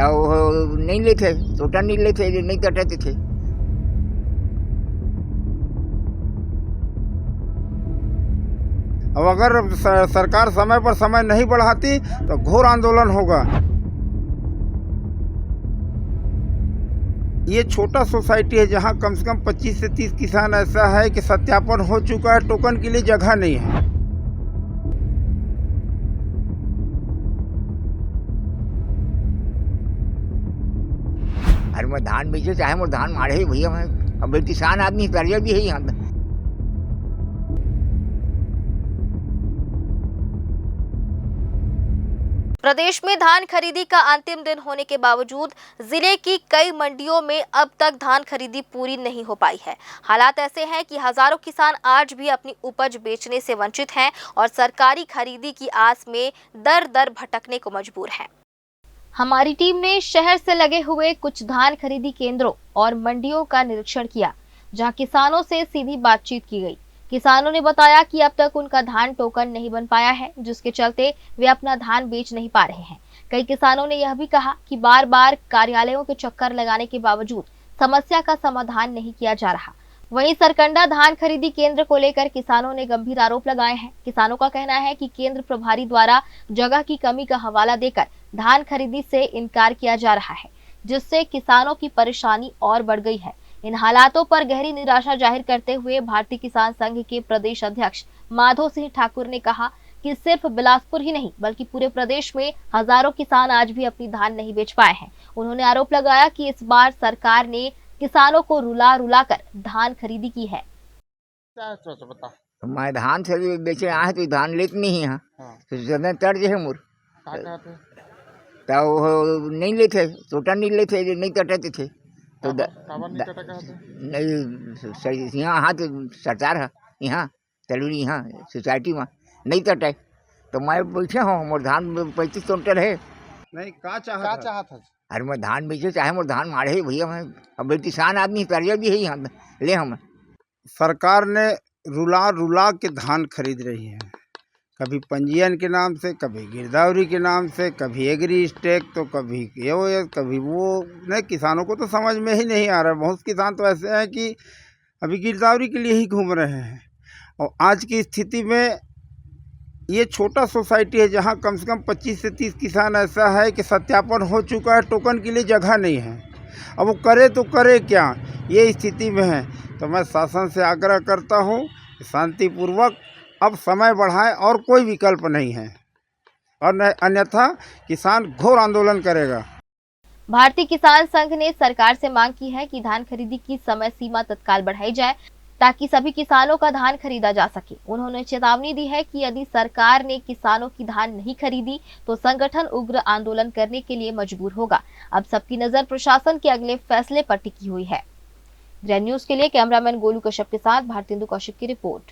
तो वो नहीं लेते, छोटा नहीं लेते, नहीं कटाते थे। अब अगर सरकार समय पर समय नहीं बढ़ाती तो घोर आंदोलन होगा। ये छोटा सोसाइटी है जहाँ कम से कम 25 से 30 किसान ऐसा है कि सत्यापन हो चुका है, टोकन के लिए जगह नहीं है। अरे मैं धान बेचे चाहे मोर धान मारे ही भैया, मैं अब किसान आदमी कर्जा भी है यहाँ पे। प्रदेश में धान खरीदी का अंतिम दिन होने के बावजूद जिले की कई मंडियों में अब तक धान खरीदी पूरी नहीं हो पाई है। हालात ऐसे हैं कि हजारों किसान आज भी अपनी उपज बेचने से वंचित हैं और सरकारी खरीदी की आस में दर दर भटकने को मजबूर हैं। हमारी टीम ने शहर से लगे हुए कुछ धान खरीदी केंद्रों और मंडियों का निरीक्षण किया, जहां किसानों से सीधी बातचीत की गई। किसानों ने बताया कि अब तक उनका धान टोकन नहीं बन पाया है, जिसके चलते वे अपना धान बेच नहीं पा रहे हैं। कई किसानों ने यह भी कहा कि बार बार कार्यालयों के चक्कर लगाने के बावजूद समस्या का समाधान नहीं किया जा रहा। वहीं सरकंडा धान खरीदी केंद्र को लेकर किसानों ने गंभीर आरोप लगाए हैं। किसानों का कहना है कि केंद्र प्रभारी द्वारा जगह की कमी का हवाला देकर धान खरीदी से इनकार किया जा रहा है, जिससे किसानों की परेशानी और बढ़ गई है। इन हालातों पर गहरी निराशा जाहिर करते हुए भारतीय किसान संघ के प्रदेश अध्यक्ष माधो सिंह ठाकुर ने कहा कि सिर्फ बिलासपुर ही नहीं बल्कि पूरे प्रदेश में हजारों किसान आज भी अपनी धान नहीं बेच पाए हैं। उन्होंने आरोप लगाया कि इस बार सरकार ने किसानों को रुला रुला कर धान खरीदी की है। मैं धान से बेचे आए तो धान लेते नहीं यहाँ, तो ज्यादा तर्ज है मोर, तो वो नहीं लेते, छोटा नहीं लेते, नहीं कटाते थे। तो नहीं यहाँ हाथ सरकार है, यहाँ तलूरी यहाँ सोसाइटी में नहीं कटाए, तो मैं बैठे हूँ, मोर धान 35 क्विंटल है। नहीं का चाहत है? अरे मैं धान बेचे चाहे मोर धान मारे ही भैया, मैं अब किसान आदमी कर्जा भी है यहाँ पे ले। हम सरकार ने रुला रुला के धान खरीद रही है, कभी पंजीयन के नाम से, कभी गिरदावरी के नाम से, कभी एग्री स्टेक, तो कभी ये कभी वो। नहीं, किसानों को तो समझ में ही नहीं आ रहा है। बहुत किसान तो ऐसे हैं कि अभी गिरदावरी के लिए ही घूम रहे हैं। और आज की स्थिति में ये छोटा सोसाइटी है जहाँ कम से कम 25 से 30 किसान ऐसा है कि सत्यापन हो चुका है, टोकन के लिए जगह नहीं है। अब वो करे तो करे क्या, ये स्थिति में है। तो मैं शासन से आग्रह करता हूँ कि शांतिपूर्वक अब समय बढ़ाएं और कोई विकल्प नहीं है, और अन्यथा किसान घोर आंदोलन करेगा। भारतीय किसान संघ ने सरकार से मांग की है कि धान खरीदी की समय सीमा तत्काल बढ़ाई जाए ताकि सभी किसानों का धान खरीदा जा सके। उन्होंने चेतावनी दी है कि यदि सरकार ने किसानों की धान नहीं खरीदी तो संगठन उग्र आंदोलन करने के लिए मजबूर होगा। अब सबकी नजर प्रशासन के अगले फैसले पर टिकी हुई है। ग्रैंड न्यूज के लिए कैमरामैन गोलू कश्यप के साथ भारतेंदु कौशिक की रिपोर्ट।